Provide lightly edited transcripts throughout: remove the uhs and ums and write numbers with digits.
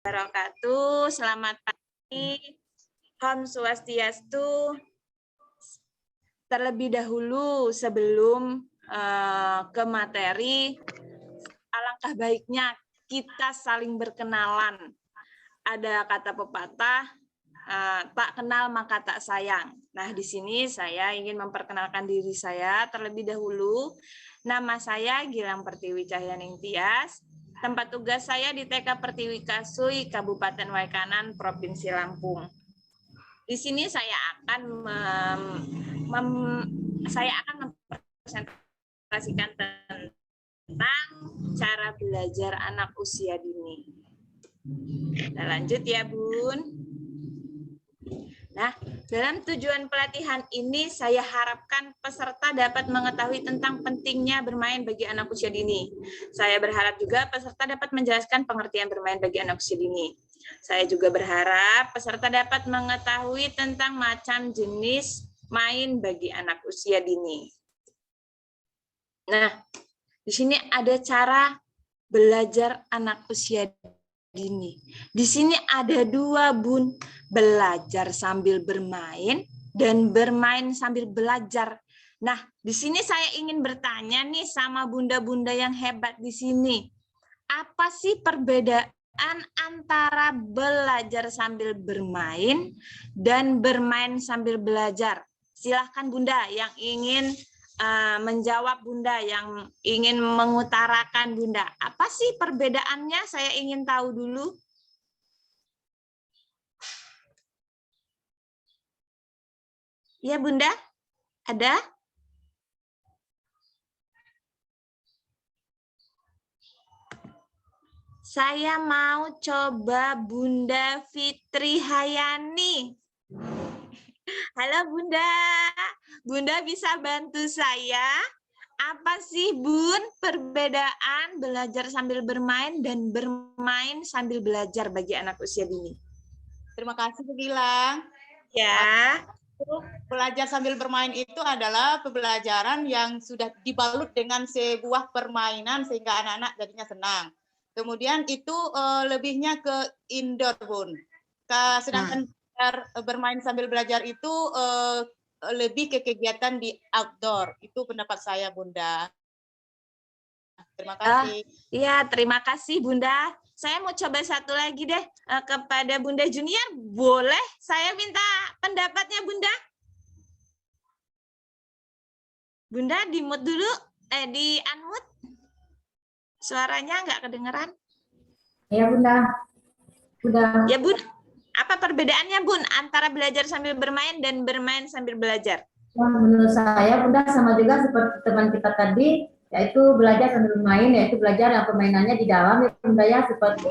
Wabarakatuh. Selamat pagi. Om Swastiastu. Terlebih dahulu sebelum ke materi, alangkah baiknya kita saling berkenalan. Ada kata pepatah, tak kenal maka tak sayang. Nah, di sini saya ingin memperkenalkan diri saya terlebih dahulu. Nama saya Gilang Pertiwi Cahyaning Tias. Tempat tugas saya di TK Pertiwi Kasui, Kabupaten Waikanan, Provinsi Lampung. Di sini saya akan mempresentasikan tentang cara belajar anak usia dini. Kita lanjut ya, Bun. Nah, dalam tujuan pelatihan ini saya harapkan peserta dapat mengetahui tentang pentingnya bermain bagi anak usia dini. Saya berharap juga peserta dapat menjelaskan pengertian bermain bagi anak usia dini. Saya juga berharap peserta dapat mengetahui tentang macam jenis main bagi anak usia dini. Nah, di sini ada cara belajar anak usia dini. Di sini ada dua, Bun. Belajar sambil bermain dan bermain sambil belajar. Nah, di sini saya ingin bertanya nih sama bunda-bunda yang hebat di sini. Apa sih perbedaan antara belajar sambil bermain dan bermain sambil belajar? Silahkan Bunda yang ingin menjawab, Bunda yang ingin mengutarakan, Bunda. Apa sih perbedaannya? Saya ingin tahu dulu. Ya, Bunda? Ada? Saya mau coba Bunda Fitri Hayani. Halo Bunda. Bunda bisa bantu saya? Apa sih, Bun, perbedaan belajar sambil bermain dan bermain sambil belajar bagi anak usia dini? Terima kasih, Bu Gilang. Ya. Belajar sambil bermain itu adalah pembelajaran yang sudah dibalut dengan sebuah permainan sehingga anak-anak jadinya senang. Kemudian itu lebihnya ke indoor, Bun. Sedangkan bermain sambil belajar itu lebih ke kegiatan di outdoor. Itu pendapat saya, Bunda. Terima kasih. Iya, terima kasih, Bunda. Saya mau coba satu lagi deh kepada Bunda Junior. Boleh saya minta pendapatnya, Bunda? Bunda di-mute dulu, di-unmute. Suaranya nggak kedengeran. Ya, Bunda. Bunda. Ya, Bun. Apa perbedaannya, Bun, antara belajar sambil bermain dan bermain sambil belajar? Menurut saya, Bunda, sama juga seperti teman kita tadi, yaitu belajar sambil bermain, yaitu belajar yang permainannya di dalam, ya, Bunda, ya, seperti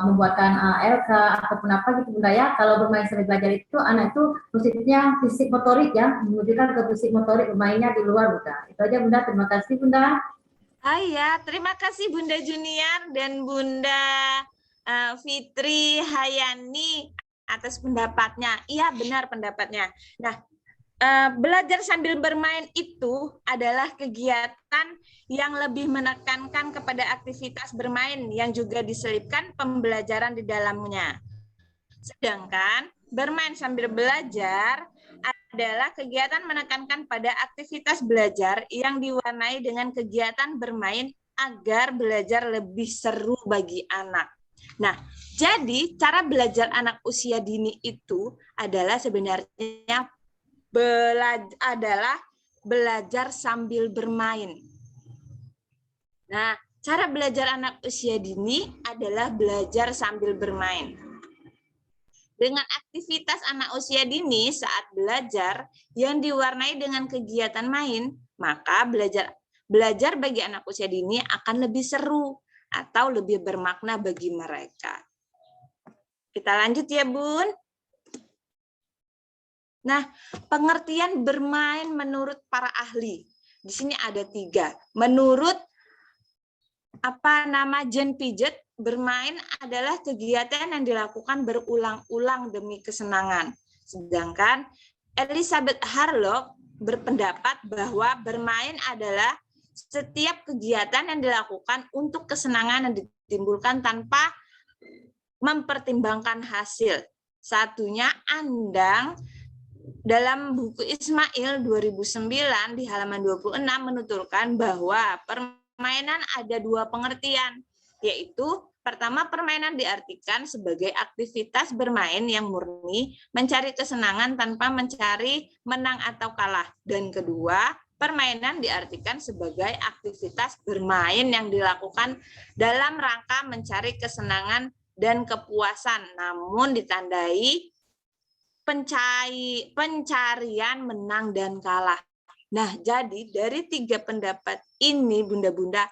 membuatkan LK ataupun apa gitu, Bunda, ya. Kalau bermain sambil belajar itu, anak itu khususnya fisik motorik, ya, menunjukkan ke fisik motorik bermainnya di luar, Bunda. Itu aja, Bunda. Terima kasih, Bunda. Ya, terima kasih Bunda Junior dan Bunda Fitri Hayani atas pendapatnya. Iya, benar pendapatnya. Nah, belajar sambil bermain itu adalah kegiatan yang lebih menekankan kepada aktivitas bermain yang juga diselipkan pembelajaran di dalamnya. Sedangkan bermain sambil belajar adalah kegiatan menekankan pada aktivitas belajar yang diwarnai dengan kegiatan bermain agar belajar lebih seru bagi anak. Nah, jadi cara belajar anak usia dini itu adalah sebenarnya belajar sambil bermain. Nah, cara belajar anak usia dini adalah belajar sambil bermain. Dengan aktivitas anak usia dini saat belajar yang diwarnai dengan kegiatan main, maka belajar bagi anak usia dini akan lebih seru atau lebih bermakna bagi mereka. Kita lanjut ya, Bun. Nah, pengertian bermain menurut para ahli. Di sini ada 3. Menurut Jean Piaget, bermain adalah kegiatan yang dilakukan berulang-ulang demi kesenangan. Sedangkan Elizabeth Harlock berpendapat bahwa bermain adalah setiap kegiatan yang dilakukan untuk kesenangan yang ditimbulkan tanpa mempertimbangkan hasil. Satunya Andang dalam buku Ismail 2009 di halaman 26 menuturkan bahwa permainan ada dua pengertian, yaitu pertama, permainan diartikan sebagai aktivitas bermain yang murni, mencari kesenangan tanpa mencari menang atau kalah. Dan kedua, permainan diartikan sebagai aktivitas bermain yang dilakukan dalam rangka mencari kesenangan dan kepuasan, namun ditandai pencarian menang dan kalah. Nah, jadi dari tiga pendapat ini, Bunda-Bunda,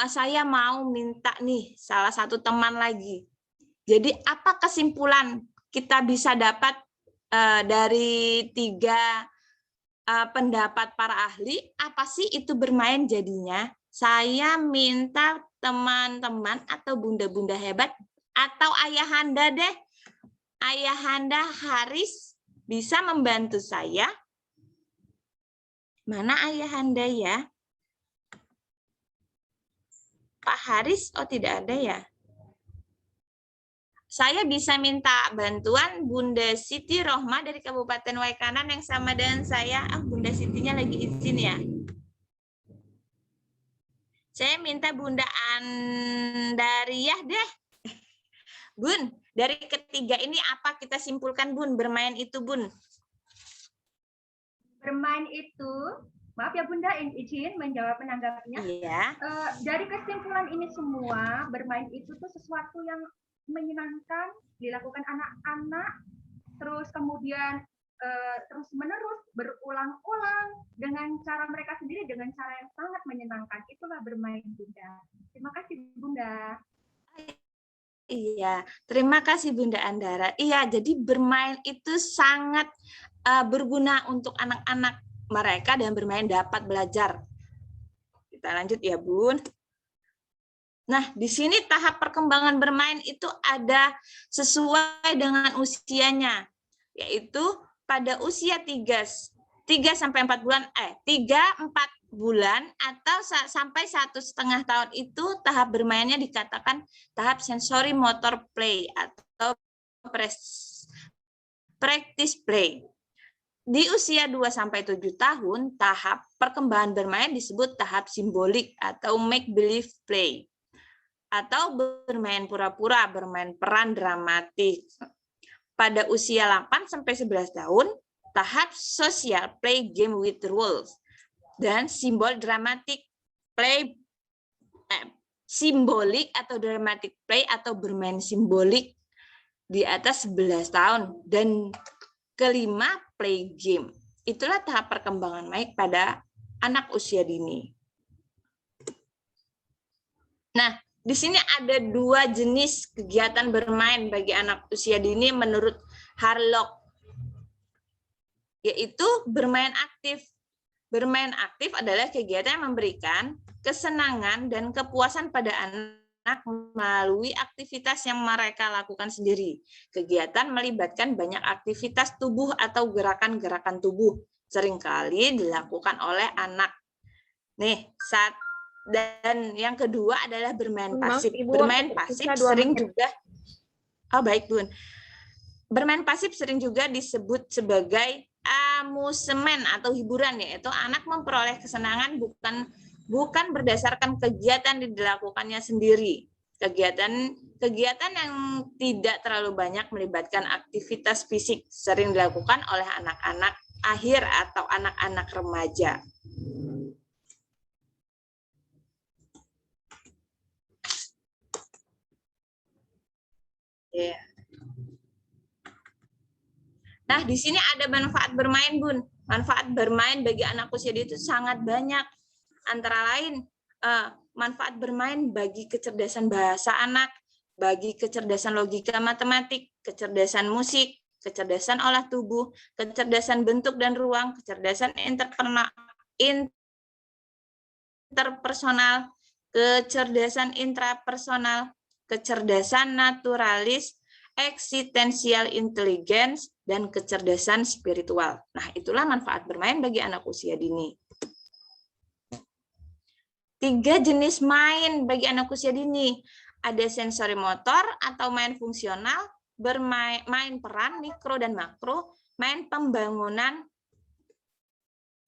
saya mau minta nih salah satu teman lagi. Jadi apa kesimpulan kita bisa dapat dari tiga pendapat para ahli? Apa sih itu bermain jadinya? Saya minta teman-teman atau bunda-bunda hebat atau ayahanda deh. Ayahanda Haris bisa membantu saya? Mana ayahanda ya? Pak Haris, oh tidak ada ya. Saya bisa minta bantuan Bunda Siti Rohma dari Kabupaten Waikanan yang sama dengan saya. Bunda Sitinya lagi izin ya. Saya minta Bunda Andariah deh. Bun, dari ketiga ini apa kita simpulkan, Bun? Bermain itu, Bun. Bermain itu, maaf ya Bunda, izin menjawab menanggapinya. Iya. Dari kesimpulan ini semua, bermain itu tuh sesuatu yang menyenangkan, dilakukan anak-anak, terus kemudian terus-menerus berulang-ulang dengan cara mereka sendiri, dengan cara yang sangat menyenangkan. Itulah bermain, Bunda. Terima kasih, Bunda. Iya, terima kasih Bunda Andara. Iya, jadi bermain itu sangat berguna untuk anak-anak mereka dan bermain dapat belajar. Kita lanjut ya, Bun. Nah, di sini tahap perkembangan bermain itu ada sesuai dengan usianya, yaitu pada usia 3-4 bulan, 3-4 bulan atau sampai 1,5 tahun itu tahap bermainnya dikatakan tahap sensory motor play atau practice play. Di usia 2-7 tahun, tahap perkembangan bermain disebut tahap simbolik atau make believe play atau bermain pura-pura, bermain peran dramatik. Pada usia 8-11 tahun, tahap social play game with rules dan simbol dramatic play, simbolik atau dramatic play atau bermain simbolik di atas 11 tahun. Dan kelima, play game. Itulah tahap perkembangan main pada anak usia dini. Nah, di sini ada dua jenis kegiatan bermain bagi anak usia dini menurut Harlock, yaitu bermain aktif. Bermain aktif adalah kegiatan yang memberikan kesenangan dan kepuasan pada anak melalui aktivitas yang mereka lakukan sendiri. Kegiatan melibatkan banyak aktivitas tubuh atau gerakan-gerakan tubuh, seringkali dilakukan oleh anak. Nih, dan yang kedua adalah bermain pasif. Bermain pasif sering juga, baik Bun. Bermain pasif sering juga disebut sebagai amusement atau hiburan, yaitu anak memperoleh kesenangan bukan berdasarkan kegiatan yang dilakukannya sendiri. Kegiatan yang tidak terlalu banyak melibatkan aktivitas fisik sering dilakukan oleh anak-anak akhir atau anak-anak remaja. Yeah. Nah, di sini ada manfaat bermain, Bun. Manfaat bermain bagi anak usia dini itu sangat banyak. Antara lain, manfaat bermain bagi kecerdasan bahasa anak, bagi kecerdasan logika matematik, kecerdasan musik, kecerdasan olah tubuh, kecerdasan bentuk dan ruang, kecerdasan interpersonal, kecerdasan intrapersonal, kecerdasan naturalis, eksistensial intelligence, dan kecerdasan spiritual. Nah, itulah manfaat bermain bagi anak usia dini. 3 jenis main bagi anak usia dini. ada sensori motor atau main fungsional, main peran mikro dan makro, main pembangunan.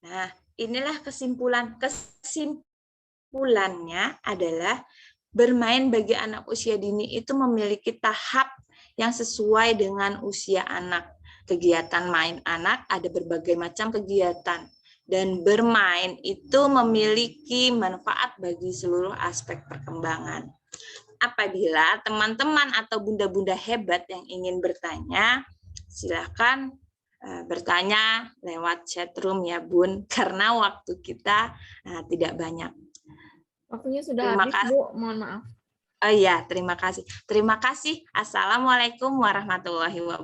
Nah, inilah kesimpulan. Kesimpulannya adalah bermain bagi anak usia dini itu memiliki tahap yang sesuai dengan usia anak. Kegiatan main anak ada berbagai macam kegiatan. Dan bermain itu memiliki manfaat bagi seluruh aspek perkembangan. Apabila teman-teman atau bunda-bunda hebat yang ingin bertanya, silakan bertanya lewat chatroom ya Bun, karena waktu kita tidak banyak. Waktunya sudah Terima habis, kasih. Bu. Mohon maaf. Oh iya, terima kasih. Terima kasih. Assalamualaikum warahmatullahi wabarakatuh.